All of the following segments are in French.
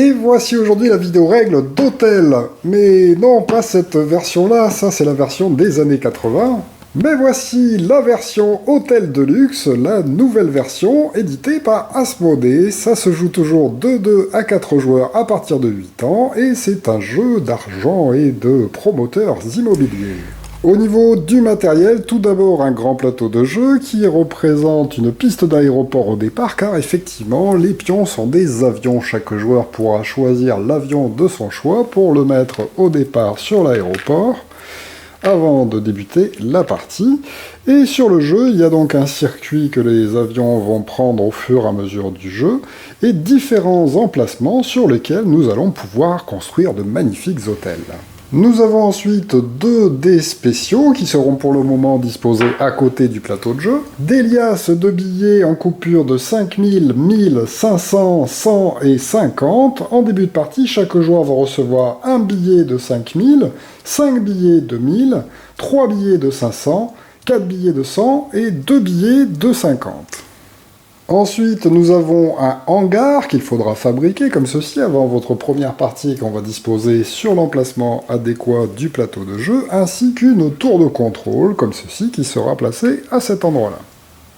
Et voici aujourd'hui la vidéo règle d'Hôtel. Mais non, pas cette version-là, ça c'est la version des années 80. Mais voici la version Hôtel Deluxe, la nouvelle version éditée par Asmodée. Ça se joue toujours de 2 à 4 joueurs à partir de 8 ans et c'est un jeu d'argent et de promoteurs immobiliers. Au niveau du matériel, tout d'abord un grand plateau de jeu qui représente une piste d'aéroport au départ, car effectivement les pions sont des avions. Chaque joueur pourra choisir l'avion de son choix pour le mettre au départ sur l'aéroport avant de débuter la partie. Et sur le jeu, il y a donc un circuit que les avions vont prendre au fur et à mesure du jeu, et différents emplacements sur lesquels nous allons pouvoir construire de magnifiques hôtels. Nous avons ensuite 2 dés spéciaux qui seront pour le moment disposés à côté du plateau de jeu. Des liasses de billets en coupure de 5000, 1000, 500, 100 et 50. En début de partie, chaque joueur va recevoir un billet de 5000, 5 billets de 1000, 3 billets de 500, 4 billets de 100 et 2 billets de 50. Ensuite, nous avons un hangar qu'il faudra fabriquer comme ceci avant votre première partie qu'on va disposer sur l'emplacement adéquat du plateau de jeu, ainsi qu'une tour de contrôle comme ceci qui sera placée à cet endroit-là.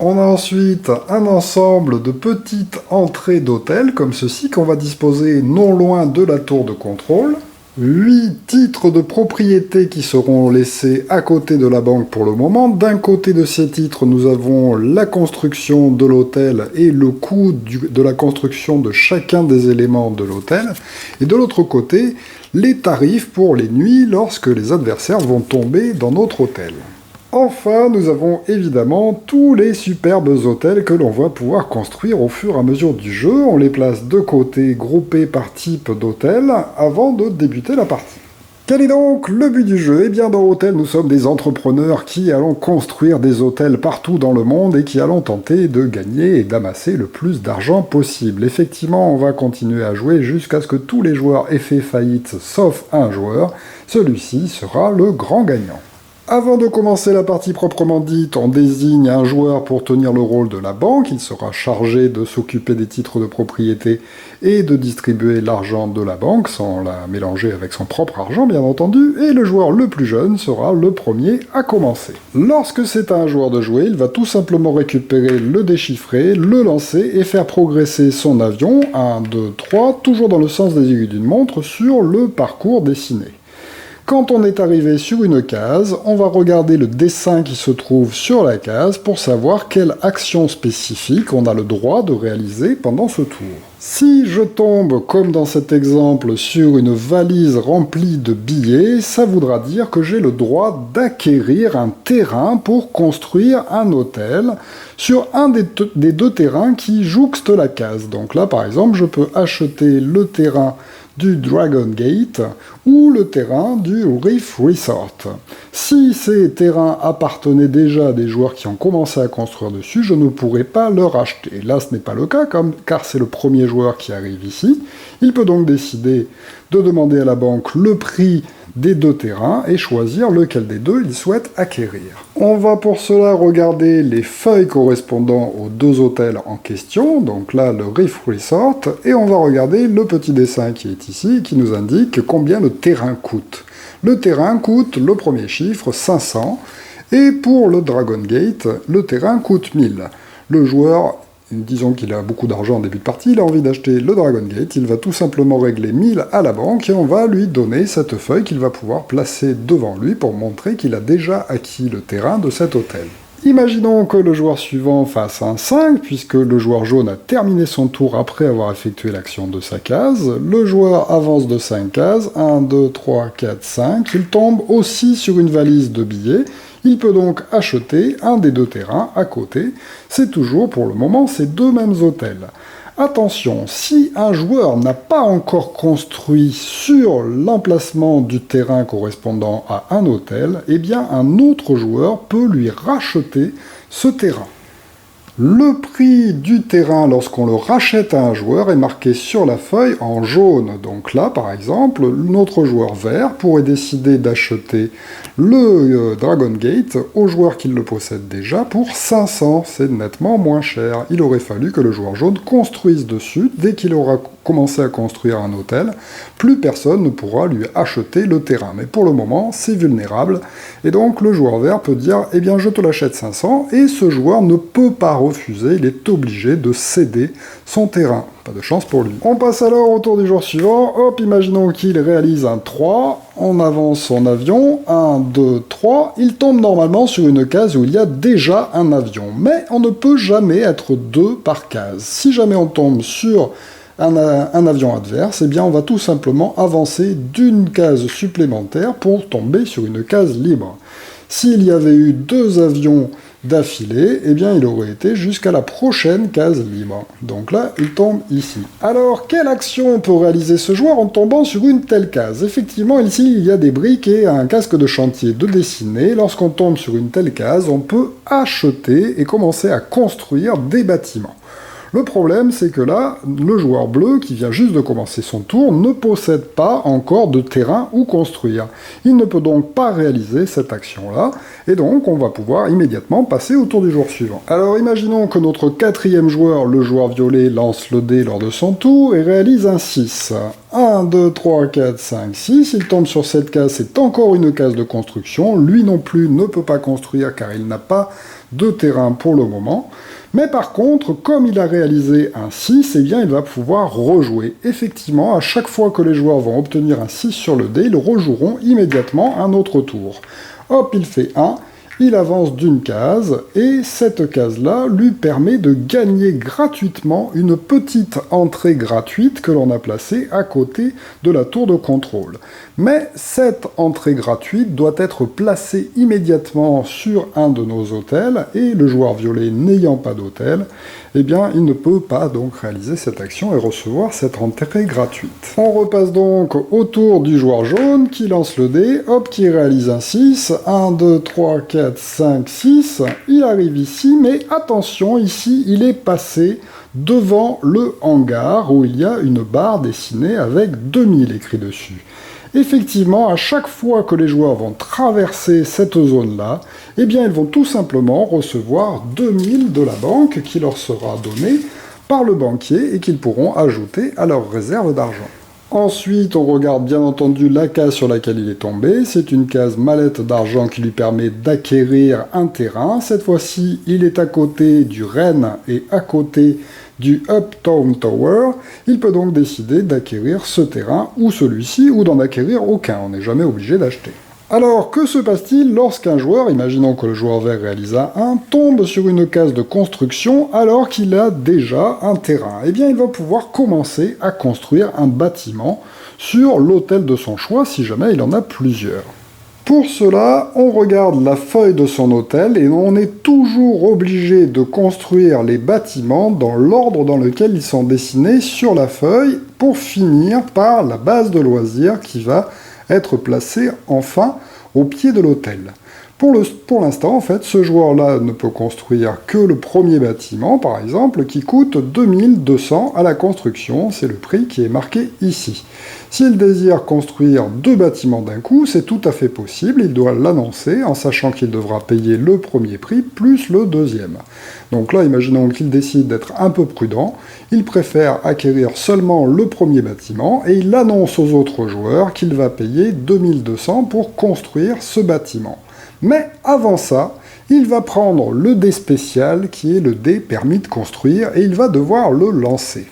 On a ensuite un ensemble de petites entrées d'hôtels comme ceci qu'on va disposer non loin de la tour de contrôle. 8 titres de propriété qui seront laissés à côté de la banque pour le moment. D'un côté de ces titres, nous avons la construction de l'hôtel et le coût de la construction de chacun des éléments de l'hôtel. Et de l'autre côté, les tarifs pour les nuits lorsque les adversaires vont tomber dans notre hôtel. Enfin, nous avons évidemment tous les superbes hôtels que l'on va pouvoir construire au fur et à mesure du jeu. On les place de côté, groupés par type d'hôtel, avant de débuter la partie. Quel est donc le but du jeu? Eh bien, dans Hôtel, nous sommes des entrepreneurs qui allons construire des hôtels partout dans le monde et qui allons tenter de gagner et d'amasser le plus d'argent possible. Effectivement, on va continuer à jouer jusqu'à ce que tous les joueurs aient fait faillite, sauf un joueur. Celui-ci sera le grand gagnant. Avant de commencer la partie proprement dite, on désigne un joueur pour tenir le rôle de la banque. Il sera chargé de s'occuper des titres de propriété et de distribuer l'argent de la banque, sans la mélanger avec son propre argent bien entendu, et le joueur le plus jeune sera le premier à commencer. Lorsque c'est à un joueur de jouer, il va tout simplement récupérer le déchiffrer, le lancer et faire progresser son avion, 1, 2, 3, toujours dans le sens des aiguilles d'une montre, sur le parcours dessiné. Quand on est arrivé sur une case, on va regarder le dessin qui se trouve sur la case pour savoir quelle action spécifique on a le droit de réaliser pendant ce tour. Si je tombe, comme dans cet exemple, sur une valise remplie de billets, ça voudra dire que j'ai le droit d'acquérir un terrain pour construire un hôtel sur un des 2 terrains qui jouxtent la case. Donc là, par exemple, je peux acheter le terrain du Dragon Gate ou le terrain du Reef Resort. Si ces terrains appartenaient déjà à des joueurs qui ont commencé à construire dessus, je ne pourrais pas leur acheter. Là, ce n'est pas le cas, car c'est le premier joueur qui arrive ici. Il peut donc décider de demander à la banque le prix des 2 terrains et choisir lequel des 2 il souhaite acquérir. On va pour cela regarder les feuilles correspondant aux 2 hôtels en question, donc là le Reef Resort, et on va regarder le petit dessin qui est ici, qui nous indique combien le terrain coûte. Le terrain coûte le premier chiffre, 500, et pour le Dragon Gate, le terrain coûte 1000. Le joueur, disons qu'il a beaucoup d'argent en début de partie, il a envie d'acheter le Dragon Gate, il va tout simplement régler 1000 à la banque et on va lui donner cette feuille qu'il va pouvoir placer devant lui pour montrer qu'il a déjà acquis le terrain de cet hôtel. Imaginons que le joueur suivant fasse un 5, puisque le joueur jaune a terminé son tour après avoir effectué l'action de sa case. Le joueur avance de 5 cases, 1, 2, 3, 4, 5. Il tombe aussi sur une valise de billets. Il peut donc acheter un des 2 terrains à côté. C'est toujours, pour le moment, ces 2 mêmes hôtels. Attention, si un joueur n'a pas encore construit sur l'emplacement du terrain correspondant à un hôtel, eh bien un autre joueur peut lui racheter ce terrain. Le prix du terrain lorsqu'on le rachète à un joueur est marqué sur la feuille en jaune. Donc là, par exemple, notre joueur vert pourrait décider d'acheter le Dragon Gate au joueur qui le possède déjà pour 500. C'est nettement moins cher. Il aurait fallu que le joueur jaune construise dessus. Dès qu'il aura commencé à construire un hôtel, plus personne ne pourra lui acheter le terrain. Mais pour le moment, c'est vulnérable. Et donc le joueur vert peut dire « Eh bien, je te l'achète 500 » et ce joueur ne peut pas refuser, il est obligé de céder son terrain. Pas de chance pour lui. On passe alors au tour du jour suivant. Hop, imaginons qu'il réalise un 3. On avance son avion. 1, 2, 3. Il tombe normalement sur une case où il y a déjà un avion. Mais on ne peut jamais être 2 par case. Si jamais on tombe sur un avion adverse, eh bien on va tout simplement avancer d'une case supplémentaire pour tomber sur une case libre. S'il y avait eu 2 avions d'affilée, eh bien il aurait été jusqu'à la prochaine case libre. Donc là, il tombe ici. Alors, quelle action peut réaliser ce joueur en tombant sur une telle case? Effectivement, ici, il y a des briques et un casque de chantier de dessiner. Lorsqu'on tombe sur une telle case, on peut acheter et commencer à construire des bâtiments. Le problème, c'est que là, le joueur bleu, qui vient juste de commencer son tour, ne possède pas encore de terrain où construire. Il ne peut donc pas réaliser cette action-là, et donc on va pouvoir immédiatement passer au tour du jour suivant. Alors imaginons que notre 4e joueur, le joueur violet, lance le dé lors de son tour et réalise un 6. 1, 2, 3, 4, 5, 6, il tombe sur cette case, c'est encore une case de construction, lui non plus ne peut pas construire car il n'a pas de terrain pour le moment. Mais par contre, comme il a réalisé un 6, eh bien il va pouvoir rejouer. Effectivement, à chaque fois que les joueurs vont obtenir un 6 sur le dé, ils rejoueront immédiatement un autre tour. Hop, il fait 1, il avance d'une case, et cette case-là lui permet de gagner gratuitement une petite entrée gratuite que l'on a placée à côté de la tour de contrôle. Mais cette entrée gratuite doit être placée immédiatement sur un de nos hôtels, et le joueur violet n'ayant pas d'hôtel, eh bien il ne peut pas donc réaliser cette action et recevoir cette entrée gratuite. On repasse donc au tour du joueur jaune qui lance le dé, hop, qui réalise un 6, 1, 2, 3, 4, 5, 6, il arrive ici, mais attention, ici il est passé devant le hangar où il y a une barre dessinée avec 2000 écrit dessus. Effectivement, à chaque fois que les joueurs vont traverser cette zone-là, eh bien, ils vont tout simplement recevoir 2000 de la banque qui leur sera donnée par le banquier et qu'ils pourront ajouter à leur réserve d'argent. Ensuite, on regarde bien entendu la case sur laquelle il est tombé. C'est une case mallette d'argent qui lui permet d'acquérir un terrain. Cette fois-ci, il est à côté du Rennes et à côté du Uptown Tower. Il peut donc décider d'acquérir ce terrain ou celui-ci ou d'en acquérir aucun. On n'est jamais obligé d'acheter. Alors, que se passe-t-il lorsqu'un joueur, imaginons que le joueur vert réalise un 1, tombe sur une case de construction alors qu'il a déjà un terrain? Eh bien, il va pouvoir commencer à construire un bâtiment sur l'hôtel de son choix si jamais il en a plusieurs. Pour cela, on regarde la feuille de son hôtel et on est toujours obligé de construire les bâtiments dans l'ordre dans lequel ils sont dessinés sur la feuille pour finir par la base de loisirs qui va être placée enfin au pied de l'hôtel. Pour l'instant, en fait, ce joueur-là ne peut construire que le premier bâtiment, par exemple, qui coûte 2200 à la construction. C'est le prix qui est marqué ici. S'il désire construire 2 bâtiments d'un coup, c'est tout à fait possible. Il doit l'annoncer en sachant qu'il devra payer le premier prix plus le deuxième. Donc là, imaginons qu'il décide d'être un peu prudent. Il préfère acquérir seulement le premier bâtiment et il annonce aux autres joueurs qu'il va payer 2200 pour construire ce bâtiment. Mais avant ça, il va prendre le dé spécial qui est le dé permis de construire et il va devoir le lancer.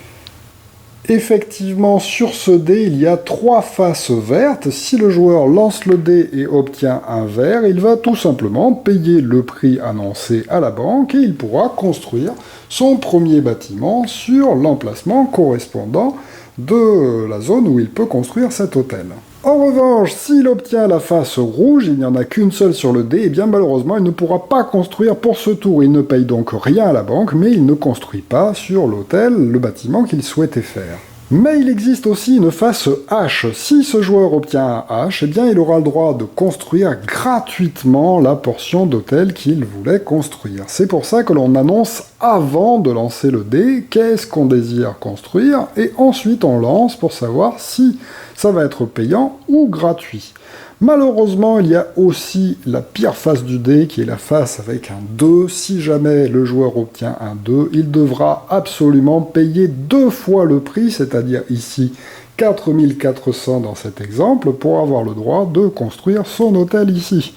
Effectivement, sur ce dé, il y a 3 faces vertes. Si le joueur lance le dé et obtient un vert, il va tout simplement payer le prix annoncé à la banque et il pourra construire son premier bâtiment sur l'emplacement correspondant de la zone où il peut construire cet hôtel. En revanche, s'il obtient la face rouge, il n'y en a qu'une seule sur le dé, et bien malheureusement, il ne pourra pas construire pour ce tour. Il ne paye donc rien à la banque, mais il ne construit pas sur l'hôtel le bâtiment qu'il souhaitait faire. Mais il existe aussi une face H. Si ce joueur obtient un H, eh bien il aura le droit de construire gratuitement la portion d'hôtel qu'il voulait construire. C'est pour ça que l'on annonce avant de lancer le dé, qu'est-ce qu'on désire construire, et ensuite on lance pour savoir si ça va être payant ou gratuit. Malheureusement, il y a aussi la pire face du dé, qui est la face avec un 2. Si jamais le joueur obtient un 2, il devra absolument payer 2 fois le prix, c'est-à-dire ici 4400 dans cet exemple, pour avoir le droit de construire son hôtel ici.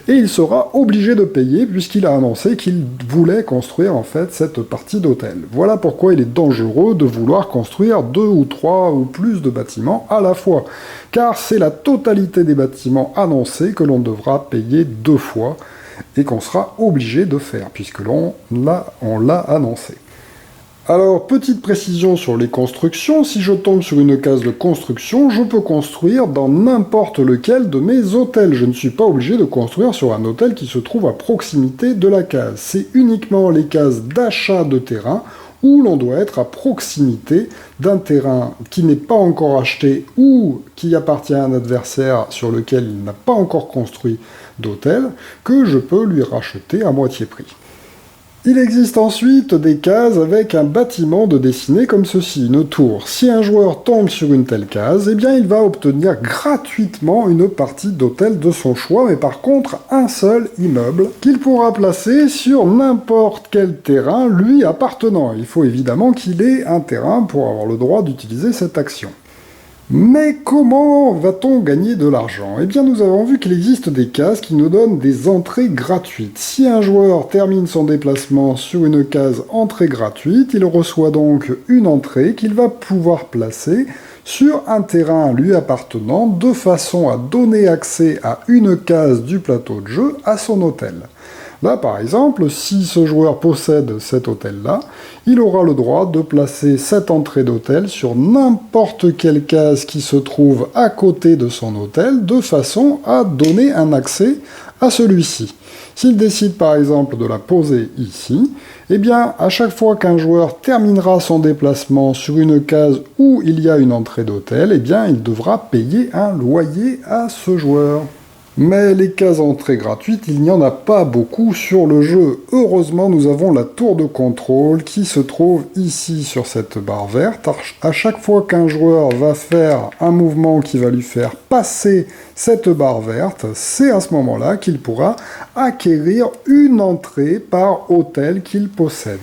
Et il sera obligé de payer puisqu'il a annoncé qu'il voulait construire en fait cette partie d'hôtel. Voilà pourquoi il est dangereux de vouloir construire 2 ou 3 ou plus de bâtiments à la fois, car c'est la totalité des bâtiments annoncés que l'on devra payer 2 fois et qu'on sera obligé de faire puisque on l'a annoncé. Alors, petite précision sur les constructions, si je tombe sur une case de construction, je peux construire dans n'importe lequel de mes hôtels. Je ne suis pas obligé de construire sur un hôtel qui se trouve à proximité de la case. C'est uniquement les cases d'achat de terrain où l'on doit être à proximité d'un terrain qui n'est pas encore acheté ou qui appartient à un adversaire sur lequel il n'a pas encore construit d'hôtel, que je peux lui racheter à moitié prix. Il existe ensuite des cases avec un bâtiment de dessiner comme ceci, une tour. Si un joueur tombe sur une telle case, eh bien il va obtenir gratuitement une partie d'hôtel de son choix, mais par contre un seul immeuble qu'il pourra placer sur n'importe quel terrain lui appartenant. Il faut évidemment qu'il ait un terrain pour avoir le droit d'utiliser cette action. Mais comment va-t-on gagner de l'argent? Eh bien, nous avons vu qu'il existe des cases qui nous donnent des entrées gratuites. Si un joueur termine son déplacement sur une case entrée gratuite, il reçoit donc une entrée qu'il va pouvoir placer sur un terrain lui appartenant de façon à donner accès à une case du plateau de jeu à son hôtel. Là, par exemple, si ce joueur possède cet hôtel-là, il aura le droit de placer cette entrée d'hôtel sur n'importe quelle case qui se trouve à côté de son hôtel, de façon à donner un accès à celui-ci. S'il décide par exemple de la poser ici, eh bien, à chaque fois qu'un joueur terminera son déplacement sur une case où il y a une entrée d'hôtel, eh bien, il devra payer un loyer à ce joueur. Mais les cases entrées gratuites, il n'y en a pas beaucoup sur le jeu. Heureusement, nous avons la tour de contrôle qui se trouve ici sur cette barre verte. À chaque fois qu'un joueur va faire un mouvement qui va lui faire passer cette barre verte, c'est à ce moment-là qu'il pourra acquérir une entrée par hôtel qu'il possède.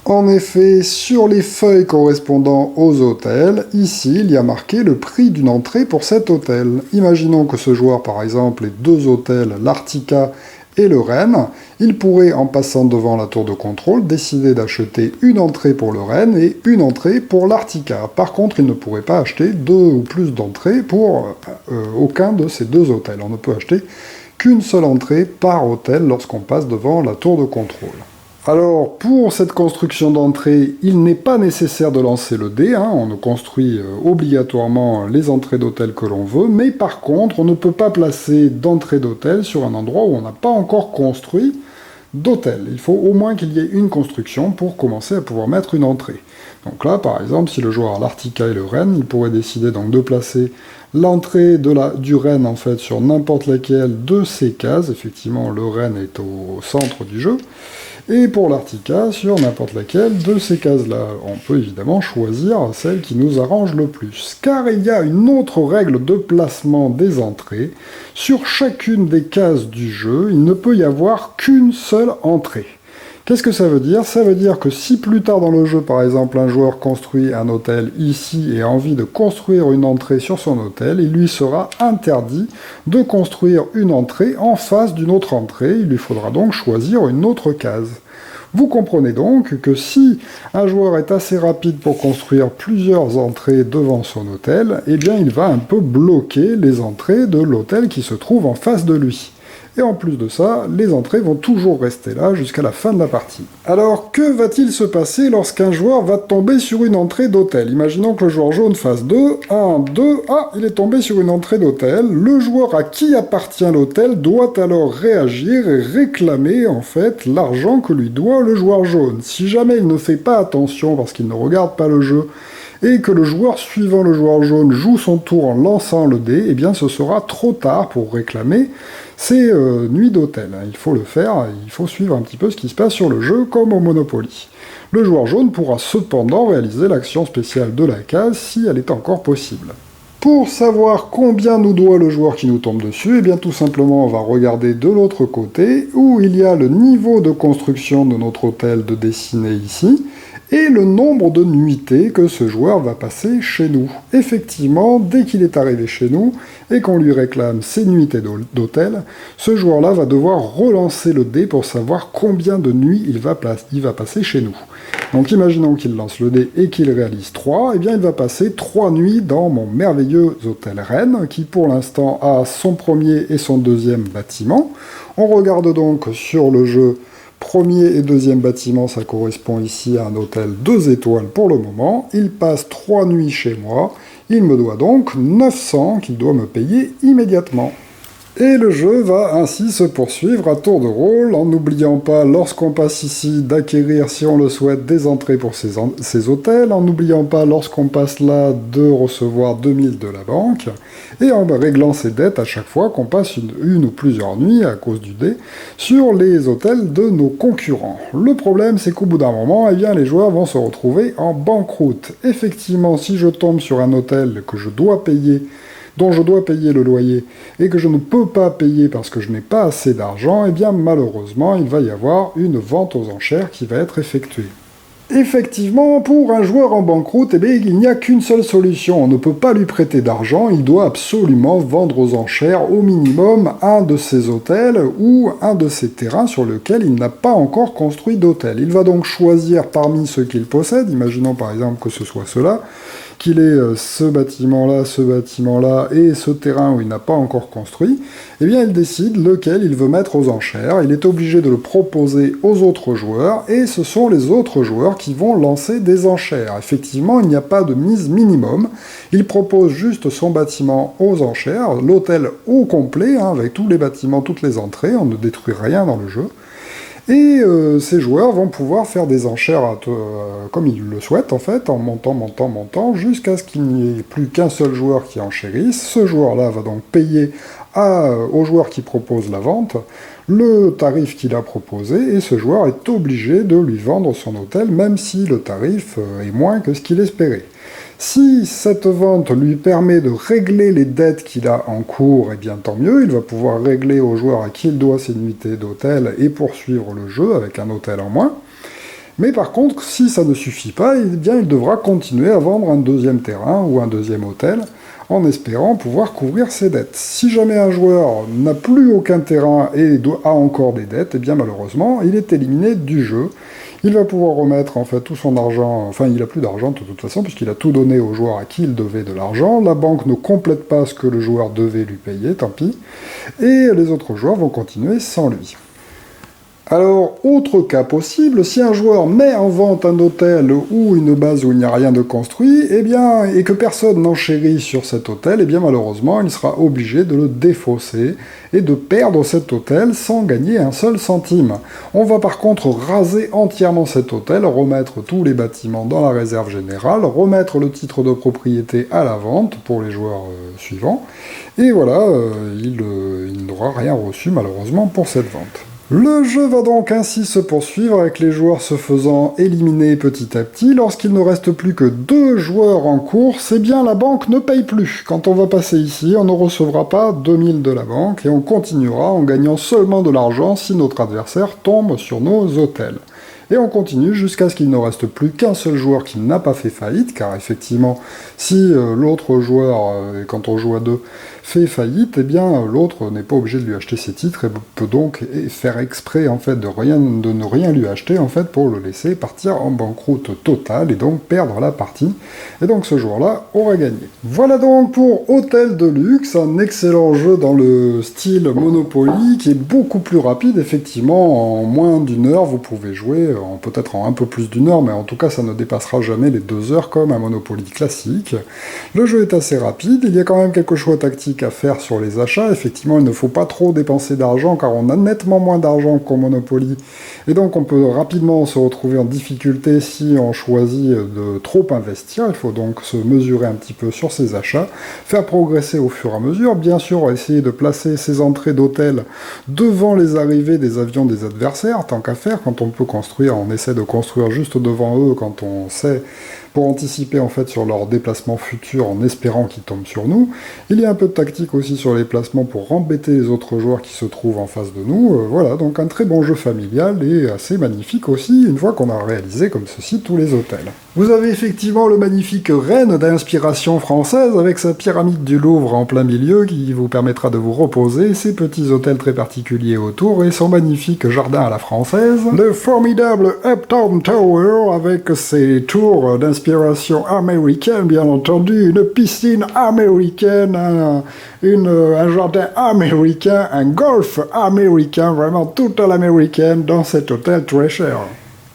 En effet, sur les feuilles correspondant aux hôtels, ici, il y a marqué le prix d'une entrée pour cet hôtel. Imaginons que ce joueur, par exemple, ait 2 hôtels, l'Artica et le Rennes. Il pourrait, en passant devant la tour de contrôle, décider d'acheter une entrée pour le Rennes et une entrée pour l'Artica. Par contre, il ne pourrait pas acheter 2 ou plus d'entrées pour aucun de ces 2 hôtels. On ne peut acheter qu'une seule entrée par hôtel lorsqu'on passe devant la tour de contrôle. Alors, pour cette construction d'entrée, il n'est pas nécessaire de lancer le dé, on construit obligatoirement les entrées d'hôtel que l'on veut, mais par contre, on ne peut pas placer d'entrée d'hôtel sur un endroit où on n'a pas encore construit d'hôtel. Il faut au moins qu'il y ait une construction pour commencer à pouvoir mettre une entrée. Donc là, par exemple, si le joueur a l'Artica et le Rennes, il pourrait décider donc de placer l'entrée du Rennes en fait sur n'importe laquelle de ces cases. Effectivement, le Rennes est au centre du jeu. Et pour l'Artica, sur n'importe laquelle de ces cases-là. On peut évidemment choisir celle qui nous arrange le plus. Car il y a une autre règle de placement des entrées. Sur chacune des cases du jeu, il ne peut y avoir qu'une seule entrée. Qu'est-ce que ça veut dire? Ça veut dire que si plus tard dans le jeu, par exemple, un joueur construit un hôtel ici et a envie de construire une entrée sur son hôtel, il lui sera interdit de construire une entrée en face d'une autre entrée. Il lui faudra donc choisir une autre case. Vous comprenez donc que si un joueur est assez rapide pour construire plusieurs entrées devant son hôtel, eh bien il va un peu bloquer les entrées de l'hôtel qui se trouve en face de lui. Et en plus de ça, les entrées vont toujours rester là jusqu'à la fin de la partie. Alors, que va-t-il se passer lorsqu'un joueur va tomber sur une entrée d'hôtel? Imaginons que le joueur jaune fasse 2, 1, 2, il est tombé sur une entrée d'hôtel. Le joueur à qui appartient l'hôtel doit alors réagir et réclamer, en fait, l'argent que lui doit le joueur jaune. Si jamais il ne fait pas attention parce qu'il ne regarde pas le jeu, et que le joueur suivant le joueur jaune joue son tour en lançant le dé, eh bien ce sera trop tard pour réclamer ces nuits d'hôtel. Il faut le faire, il faut suivre un petit peu ce qui se passe sur le jeu, comme au Monopoly. Le joueur jaune pourra cependant réaliser l'action spéciale de la case si elle est encore possible. Pour savoir combien nous doit le joueur qui nous tombe dessus, eh bien tout simplement on va regarder de l'autre côté où il y a le niveau de construction de notre hôtel de dessiné ici et le nombre de nuitées que ce joueur va passer chez nous. Effectivement, dès qu'il est arrivé chez nous et qu'on lui réclame ses nuitées d'hôtel, ce joueur-là va devoir relancer le dé pour savoir combien de nuits il va passer chez nous. Donc imaginons qu'il lance le dé et qu'il réalise 3, eh bien il va passer 3 nuits dans mon merveilleux hôtel Rennes, qui pour l'instant a son premier et son deuxième bâtiment. On regarde donc sur le jeu, premier et deuxième bâtiment, ça correspond ici à un hôtel 2 étoiles pour le moment. Il passe 3 nuits chez moi, il me doit donc 900 qu'il doit me payer immédiatement. Et le jeu va ainsi se poursuivre à tour de rôle, en n'oubliant pas, lorsqu'on passe ici, d'acquérir, si on le souhaite, des entrées pour ces hôtels, en n'oubliant pas, lorsqu'on passe là, de recevoir 2000 de la banque, et en réglant ses dettes à chaque fois qu'on passe une ou plusieurs nuits, à cause du dé, sur les hôtels de nos concurrents. Le problème, c'est qu'au bout d'un moment, eh bien, les joueurs vont se retrouver en banqueroute. Effectivement, si je tombe sur un hôtel que je dois payer, dont je dois payer le loyer, et que je ne peux pas payer parce que je n'ai pas assez d'argent, eh bien malheureusement, il va y avoir une vente aux enchères qui va être effectuée. Effectivement, pour un joueur en banqueroute, eh bien, il n'y a qu'une seule solution. On ne peut pas lui prêter d'argent, il doit absolument vendre aux enchères au minimum un de ses hôtels ou un de ses terrains sur lequel il n'a pas encore construit d'hôtel. Il va donc choisir parmi ceux qu'il possède, imaginons par exemple que ce soit cela, qu'il ait ce bâtiment-là et ce terrain où il n'a pas encore construit, eh bien il décide lequel il veut mettre aux enchères, il est obligé de le proposer aux autres joueurs, et ce sont les autres joueurs qui vont lancer des enchères. Effectivement, il n'y a pas de mise minimum, il propose juste son bâtiment aux enchères, l'hôtel au complet, avec tous les bâtiments, toutes les entrées, on ne détruit rien dans le jeu. Et ces joueurs vont pouvoir faire des enchères comme ils le souhaitent, en fait, en montant, jusqu'à ce qu'il n'y ait plus qu'un seul joueur qui enchérisse. Ce joueur-là va donc payer au joueur qui propose la vente le tarif qu'il a proposé, et ce joueur est obligé de lui vendre son hôtel, même si le tarif est moins que ce qu'il espérait. Si cette vente lui permet de régler les dettes qu'il a en cours, eh bien tant mieux, il va pouvoir régler au joueur à qui il doit ses nuitées d'hôtel et poursuivre le jeu avec un hôtel en moins. Mais par contre, si ça ne suffit pas, eh bien il devra continuer à vendre un deuxième terrain ou un deuxième hôtel, en espérant pouvoir couvrir ses dettes. Si jamais un joueur n'a plus aucun terrain et a encore des dettes, eh bien malheureusement, il est éliminé du jeu. Il va pouvoir remettre en fait tout son argent, enfin il n'a plus d'argent de toute façon, puisqu'il a tout donné au joueur à qui il devait de l'argent. La banque ne complète pas ce que le joueur devait lui payer, tant pis. Et les autres joueurs vont continuer sans lui. Alors, autre cas possible, si un joueur met en vente un hôtel ou une base où il n'y a rien de construit, eh bien, et que personne n'enchérit sur cet hôtel, eh bien malheureusement, il sera obligé de le défausser et de perdre cet hôtel sans gagner un seul centime. On va par contre raser entièrement cet hôtel, remettre tous les bâtiments dans la réserve générale, remettre le titre de propriété à la vente pour les joueurs suivants, et voilà, il n'aura rien reçu malheureusement pour cette vente. Le jeu va donc ainsi se poursuivre avec les joueurs se faisant éliminer petit à petit. Lorsqu'il ne reste plus que 2 joueurs en course, eh bien la banque ne paye plus. Quand on va passer ici, on ne recevra pas 2000 de la banque et on continuera en gagnant seulement de l'argent si notre adversaire tombe sur nos hôtels. Et on continue jusqu'à ce qu'il ne reste plus qu'un seul joueur qui n'a pas fait faillite, car effectivement, si l'autre joueur, quand on joue à 2, fait faillite, eh bien l'autre n'est pas obligé de lui acheter ses titres et peut donc faire exprès en fait de ne rien lui acheter en fait pour le laisser partir en banqueroute totale et donc perdre la partie. Et donc ce joueur-là aura gagné. Voilà donc pour Hôtel de Luxe, un excellent jeu dans le style Monopoly qui est beaucoup plus rapide. Effectivement, en moins d'1 heure, vous pouvez jouer peut-être en un peu plus d'une heure, mais en tout cas ça ne dépassera jamais les 2 heures comme un Monopoly classique. Le jeu est assez rapide, il y a quand même quelques choix tactiques à faire sur les achats. Effectivement, il ne faut pas trop dépenser d'argent car on a nettement moins d'argent qu'au Monopoly, et donc on peut rapidement se retrouver en difficulté si on choisit de trop investir. Il faut donc se mesurer un petit peu sur ses achats, faire progresser au fur et à mesure, bien sûr essayer de placer ses entrées d'hôtel devant les arrivées des avions des adversaires, tant qu'à faire. Quand on peut construire, on essaie de construire juste devant eux quand on sait, pour anticiper en fait sur leur déplacement futur en espérant qu'ils tombent sur nous. Il y a un peu de tactique aussi sur les placements pour embêter les autres joueurs qui se trouvent en face de nous. Voilà, donc un très bon jeu familial et assez magnifique aussi, une fois qu'on a réalisé comme ceci tous les hôtels. Vous avez effectivement le magnifique Rennes d'inspiration française avec sa pyramide du Louvre en plein milieu qui vous permettra de vous reposer, ses petits hôtels très particuliers autour et son magnifique jardin à la française. Le formidable Uptown Tower avec ses tours d'inspiration américaine, bien entendu, une piscine américaine, un jardin américain, un golf américain, vraiment tout à l'américaine dans cet hôtel très cher.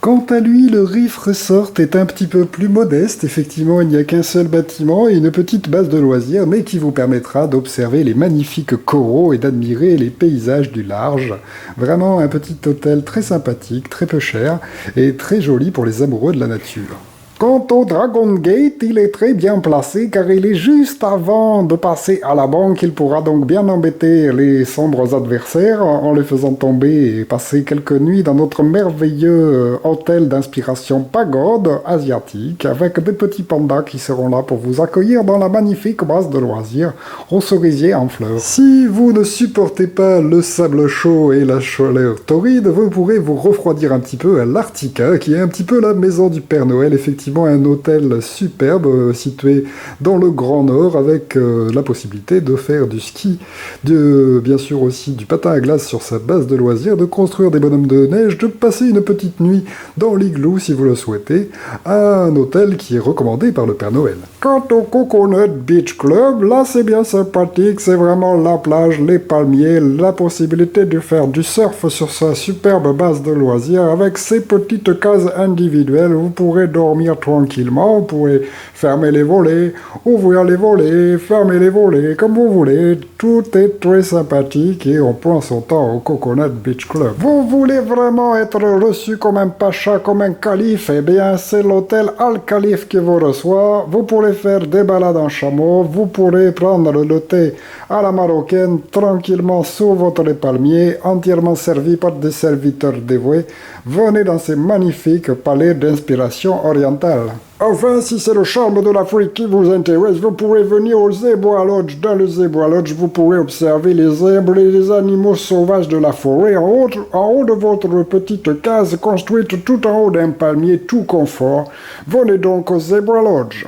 Quant à lui, le Reef Resort est un petit peu plus modeste. Effectivement, il n'y a qu'un seul bâtiment et une petite base de loisirs, mais qui vous permettra d'observer les magnifiques coraux et d'admirer les paysages du large. Vraiment un petit hôtel très sympathique, très peu cher et très joli pour les amoureux de la nature. Quant au Dragon Gate, il est très bien placé car il est juste avant de passer à la banque. Il pourra donc bien embêter les sombres adversaires en les faisant tomber et passer quelques nuits dans notre merveilleux hôtel d'inspiration pagode asiatique avec des petits pandas qui seront là pour vous accueillir dans la magnifique base de loisirs au cerisier en fleurs. Si vous ne supportez pas le sable chaud et la chaleur torride, vous pourrez vous refroidir un petit peu à l'Arctica qui est un petit peu la maison du Père Noël, effectivement. Un hôtel superbe situé dans le Grand Nord avec la possibilité de faire du ski, bien sûr aussi du patin à glace sur sa base de loisirs, de construire des bonhommes de neige, de passer une petite nuit dans l'igloo si vous le souhaitez, un hôtel qui est recommandé par le Père Noël. Quant au Coconut Beach Club, là c'est bien sympathique, c'est vraiment la plage, les palmiers, la possibilité de faire du surf sur sa superbe base de loisirs avec ses petites cases individuelles, vous pourrez dormir tranquillement, vous pouvez fermer les volets, ouvrir les volets, fermer les volets, comme vous voulez. Tout est très sympathique et on prend son temps au Coconut Beach Club. Vous voulez vraiment être reçu comme un pacha, comme un calife? Eh bien, c'est l'hôtel Al-Khalif qui vous reçoit. Vous pourrez faire des balades en chameau, vous pourrez prendre le thé à la marocaine tranquillement sous votre palmier, entièrement servi par des serviteurs dévoués. Venez dans ces magnifiques palais d'inspiration orientale. Enfin, si c'est le charme de l'Afrique qui vous intéresse, vous pourrez venir au Zebra Lodge. Dans le Zebra Lodge, vous pourrez observer les zèbres et les animaux sauvages de la forêt en haut de votre petite case construite tout en haut d'un palmier tout confort. Venez donc au Zebra Lodge.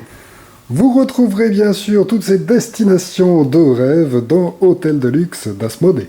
Vous retrouverez bien sûr toutes ces destinations de rêve dans Hôtel de Luxe d'Asmodée.